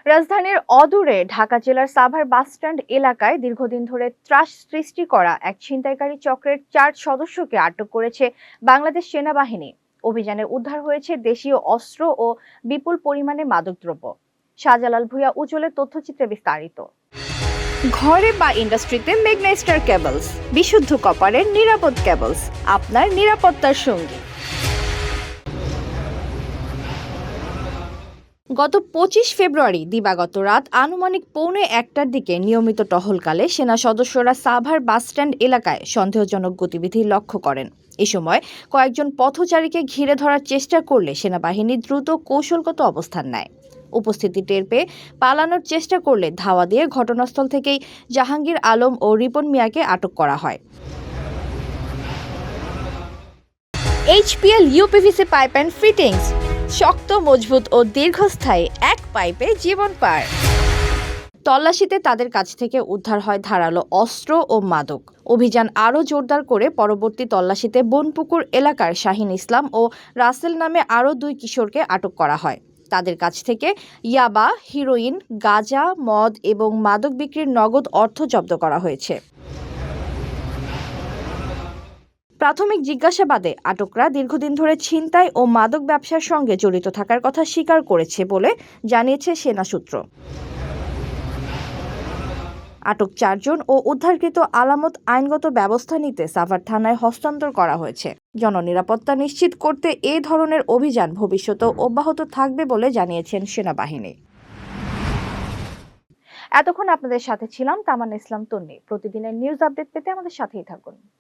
রাজধানীর অদূরে ঢাকা জেলার সাভার বাসস্ট্যান্ড এলাকায় দীর্ঘদিন ধরে ত্রাস সৃষ্টি করা এক ছিনতাইকারী চক্রের 4 সদস্যকে আটক করেছে বাংলাদেশ সেনাবাহিনী। অভিযানে উদ্ধার হয়েছে দেশীয় অস্ত্র ও বিপুল পরিমাণে মাদকদ্রব্য। শাহজালাল ভূঁইয়া উজ্জ্বলের তথ্যচিত্রে বিস্তারিত। ঘরে বা ইন্ডাস্ট্রিতে মেঘনা স্টার কেবলস, বিশুদ্ধ কপারের নিরাপদ কেবলস, আপনার নিরাপত্তার সঙ্গী। গত 25 ফেব্রুয়ারি দিবাগত রাত আনুমানিক 1:45টার দিকে নিয়মিত টহলকালে সেনা সদস্যরা সাভার বাসস্ট্যান্ড এলাকায় সন্দেহজনক গতিবিধি লক্ষ্য করেন। এ সময় কয়েকজন পথচারীকে ঘিরে ধরার চেষ্টা করলে সেনাবাহিনী দ্রুত কৌশলগত অবস্থান নেয়। উপস্থিতি টের পেয়ে পালানোর চেষ্টা করলে ধাওয়া দিয়ে ঘটনাস্থল থেকেই জাহাঙ্গীর আলম ও রিপন মিয়াকে আটক করা হয়। HPL uPVC pipe and fittings, শক্ত, মজবুত ও দীর্ঘস্থায়ী, এক পাইপে জীবন পার। তল্লাশিতে তাদের কাছ থেকে উদ্ধার হয় ধারালো অস্ত্র ও মাদক। অভিযান আরও জোরদার করে পরবর্তী তল্লাশিতে বনপুকুর এলাকার শাহিন ইসলাম ও রাসেল নামে আরও 2 কিশোরকে আটক করা হয়। তাদের কাছ থেকে ইয়াবা, হিরোইন, গাঁজা, মদ এবং মাদক বিক্রির নগদ অর্থ জব্দ করা হয়েছে। প্রাথমিক জিজ্ঞাসাবাদে আটকরা দীর্ঘদিন ধরে ছিনতাই ও মাদক ব্যবসার সঙ্গে জড়িত থাকার কথা স্বীকার করেছে বলে জানিয়েছে সেনা সূত্র। আটক 4 জন ও উদ্ধারকৃত আলামত আইনগত ব্যবস্থা নিতে সাভার থানায় হস্তান্তর করা হয়েছে। জননিরাপত্তা নিশ্চিত করতে এ ধরনের অভিযান ভবিষ্যতেও অব্যাহত থাকবে বলে জানিয়েছেন সেনাবাহিনী। এতক্ষণ আপনাদের সাথে ছিলাম তামান্না ইসলাম তন্নি। প্রতিদিনের নিউজ আপডেট পেতে আমাদের সাথেই থাকুন।